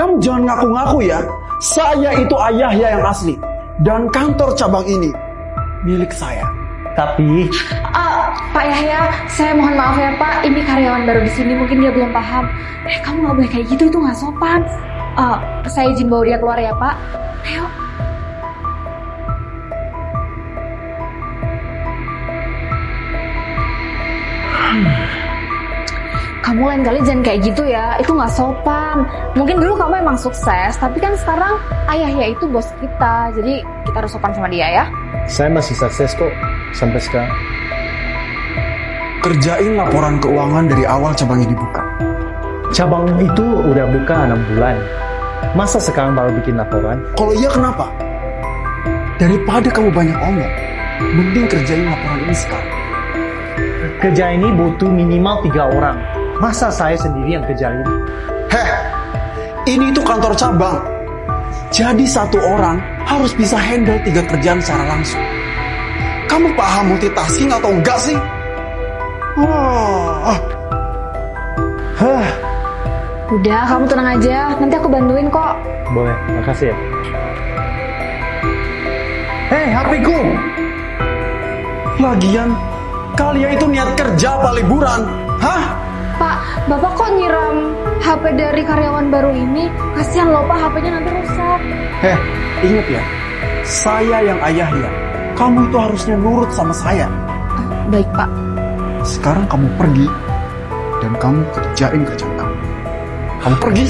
Kamu jangan ngaku-ngaku ya. Saya itu ayahnya yang asli. Dan kantor cabang ini milik saya. Tapi Pak Yahya, saya mohon maaf ya Pak, ini karyawan baru di sini, mungkin dia belum paham. Kamu nggak boleh kayak gitu, itu nggak sopan. Saya izin bawa dia keluar ya Pak. Ayo. Kamu lain kali jangan kayak gitu ya, itu nggak sopan. Mungkin dulu kamu emang sukses, tapi kan sekarang ayahnya itu bos kita, jadi kita harus sopan sama dia ya. saya masih sukses kok sampai sekarang. Kerjain laporan keuangan dari awal cabang ini dibuka. Cabang itu udah buka 6 bulan. Masa sekarang baru bikin laporan? Kalau iya kenapa? Daripada kamu banyak omong, mending kerjain laporan ini sekarang. Kerja ini butuh minimal 3 orang. Masa saya sendiri yang kerjain? Ini itu kantor cabang. Jadi satu orang harus bisa handle 3 kerjaan secara langsung. Kamu paham multitasking atau enggak sih? Udah, kamu tenang aja, nanti aku bantuin kok. Boleh, makasih ya. HP-ku! Lagian, kalian itu niat kerja apa liburan? Hah? Pak, Bapak kok nyiram HP dari karyawan baru ini? Kasihan loh Pak, HP-nya nanti rusak. Ingat ya, saya yang ayahnya. Kamu itu harusnya nurut sama saya. Baik Pak. Sekarang kamu pergi dan kamu kerjain kerjaan kamu. Kamu pergi.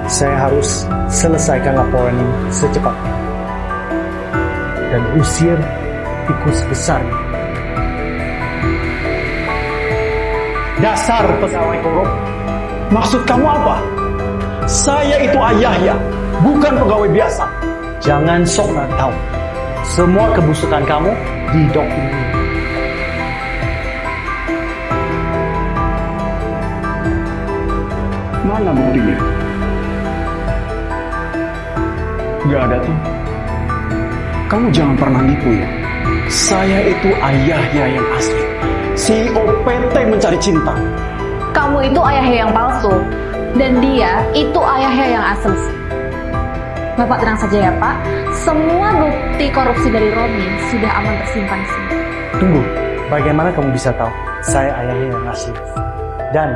Saya harus selesaikan laporan ini secepatnya. Dan usir tikus besar. Dasar pegawai korup. Maksud kamu apa? Saya itu ayahnya, bukan pegawai biasa. Jangan sok nggak tahu. Semua kebusukan kamu didokumentasi. Mana buktinya? Gak ada tuh. Kamu jangan pernah nipu ya. Saya itu ayahnya yang asli. CEO PT Mencari Cinta. Kamu itu ayahnya yang palsu. Dan dia itu ayahnya yang asli. Bapak tenang saja ya Pak. Semua bukti korupsi dari Romi sudah aman tersimpan di sini. Tunggu, bagaimana kamu bisa tahu saya ayahnya yang asli? Dan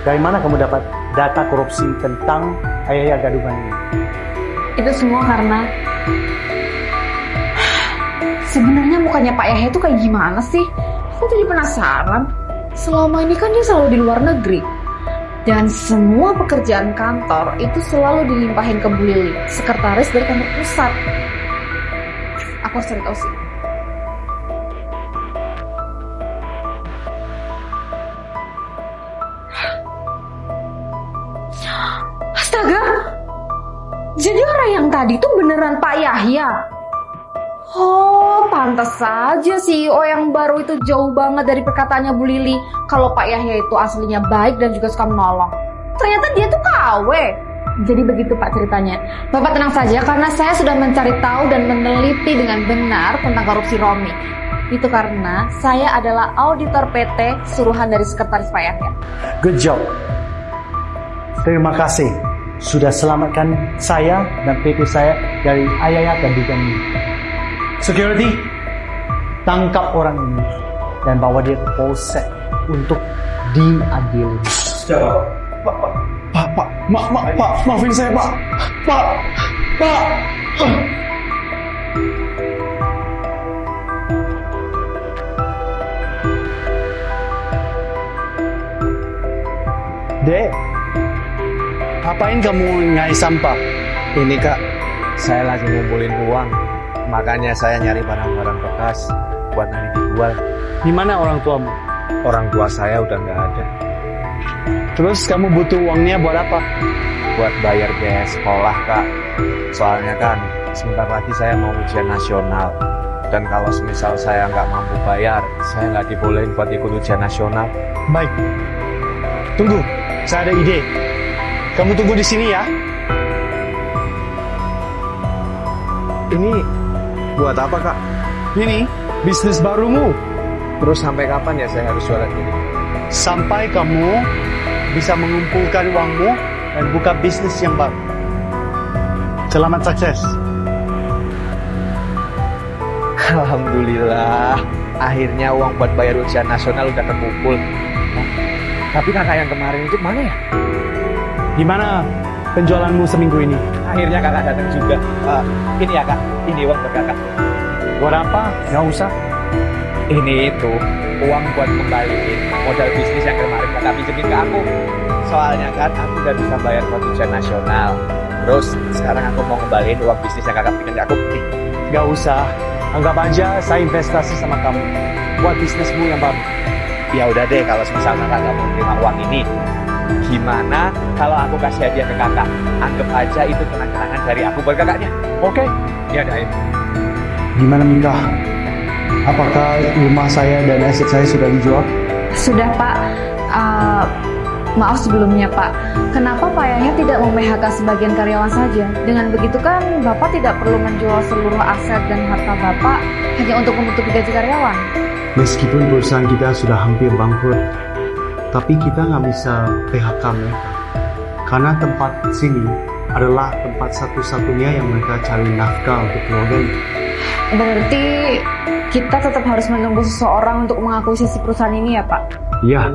dari mana kamu dapat data korupsi tentang ayahnya gadungan ini? Itu semua karena sebenarnya mukanya Pak Yahya itu kayak gimana sih? Aku jadi penasaran. Selama ini kan dia selalu di luar negeri. Dan semua pekerjaan kantor itu selalu dilimpahin ke Bu Lili, sekretaris dari kantor pusat. Aku harus cari tahu sih. Astaga! Jadi orang yang tadi tuh beneran Pak Yahya? Oh, pantas saja CEO yang baru itu jauh banget dari perkataannya Bu Lili. Kalau Pak Yahya itu aslinya baik dan juga suka menolong. Ternyata dia tuh KW. Jadi begitu Pak ceritanya. Bapak tenang saja karena saya sudah mencari tahu dan meneliti dengan benar tentang korupsi Romi. Itu karena saya adalah auditor PT suruhan dari sekretaris Pak Yahya. Good job. Terima kasih sudah selamatkan saya dan PT saya dari ayahnya gadungan ini. Security, tangkap orang ini dan bawa dia ke polsek untuk diadili. Pak, maafin saya Pak. Pak. Dek, ngapain kamu ngai sampah? Ini Kak, saya lagi ngumpulin uang. Makanya saya nyari barang-barang bekas buat nanti dijual. Di mana orang tuamu? Orang tua saya udah nggak ada. Terus kamu butuh uangnya buat apa? Buat bayar biaya sekolah Kak. Soalnya kan sebentar lagi saya mau ujian nasional. Dan kalau semisal saya nggak mampu bayar, saya nggak dibolehin buat ikut ujian nasional. Baik. Tunggu, saya ada ide. Kamu tunggu di sini ya. Ini buat apa Kak? Ini bisnis barumu. Terus sampai kapan ya saya harus jualan ini? Sampai kamu bisa mengumpulkan uangmu dan buka bisnis yang baru. Selamat sukses. Alhamdulillah, akhirnya uang buat bayar ujian nasional udah terkumpul. Tapi kakak yang kemarin itu mana ya? Gimana penjualanmu seminggu ini? Akhirnya kakak datang juga. Ini ya kak, ini uang buat kakak. Buat apa? Gak usah. Ini itu uang buat kembaliin modal bisnis yang kemarin kakak pinjemin ke aku. Soalnya kan aku udah bisa bayar buat ujian nasional. Terus sekarang aku mau kembaliin uang bisnis yang kakak pinjemin ke aku. Gak usah. Anggap aja saya investasi sama kamu. Buat bisnismu yang baru. Ya udah deh, kalau misalnya kakak mau terima uang ini, gimana kalau aku kasih hadiah ke kakak? Anggap aja itu kenang-kenangan dari aku buat kakaknya. Oke. Ya udah, ayo. Gimana Mika? Apakah rumah saya dan aset saya sudah dijual? Sudah Pak. Maaf sebelumnya Pak. Kenapa Pak Yahya tidak mem-PHK sebagian karyawan saja? Dengan begitu kan Bapak tidak perlu menjual seluruh aset dan harta Bapak hanya untuk menutupi gaji karyawan. Meskipun perusahaan kita sudah hampir bangkrut, tapi kita nggak bisa PHK mereka. Karena tempat sini adalah tempat satu-satunya yang mereka cari nafkah untuk keluarganya. Berarti kita tetap harus menunggu seseorang untuk mengakuisisi perusahaan ini ya Pak? Iya.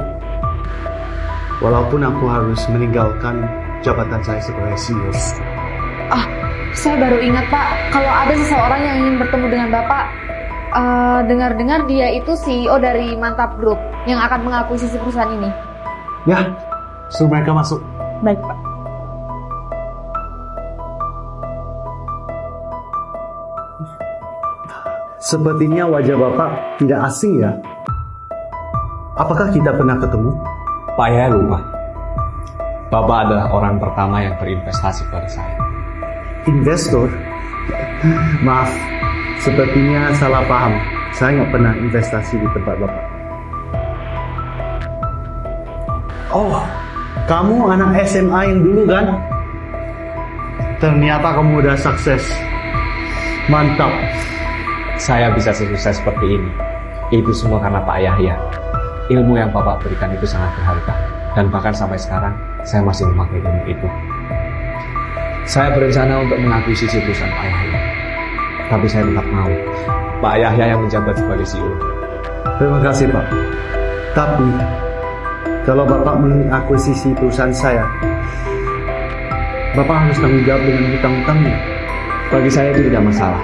Walaupun aku harus meninggalkan jabatan saya sebagai CEO. Saya baru ingat Pak, kalau ada seseorang yang ingin bertemu dengan Bapak, dengar-dengar dia itu CEO dari Mantap Group yang akan mengakuisisi perusahaan ini. Ya, suruh mereka masuk. Baik Pak. Sepertinya wajah Bapak tidak asing ya. Apakah kita pernah ketemu? Pak Yahya lupa. Bapak adalah orang pertama yang berinvestasi pada saya. Investor? Maaf, sepertinya salah paham. Saya nggak pernah investasi di tempat Bapak. Oh, kamu anak SMA yang dulu kan? Ternyata kamu udah sukses. Mantap. Saya bisa sukses seperti ini. Itu semua karena Pak Yahya. Ilmu yang Bapak berikan itu sangat berharga. Dan bahkan sampai sekarang, saya masih memakai ilmu itu. Saya berencana untuk mengakuisisi perusahaan Pak Yahya. Tapi saya tetap mau Pak Yahya yang menjabat sebagai CEO. Terima kasih Pak. Tapi, kalau Bapak mengakuisisi perusahaan saya, Bapak harus tanggung jawab dengan hutang-hutangnya. Bagi saya itu tidak masalah.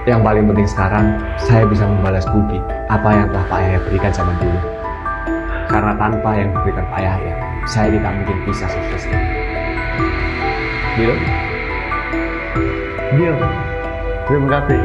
Yang paling penting sekarang, saya bisa membalas budi apa yang telah Pak Yahya berikan zaman dulu. Karena tanpa yang diberikan Pak Yahya, saya tidak mungkin bisa sukses. Deal. Terima kasih.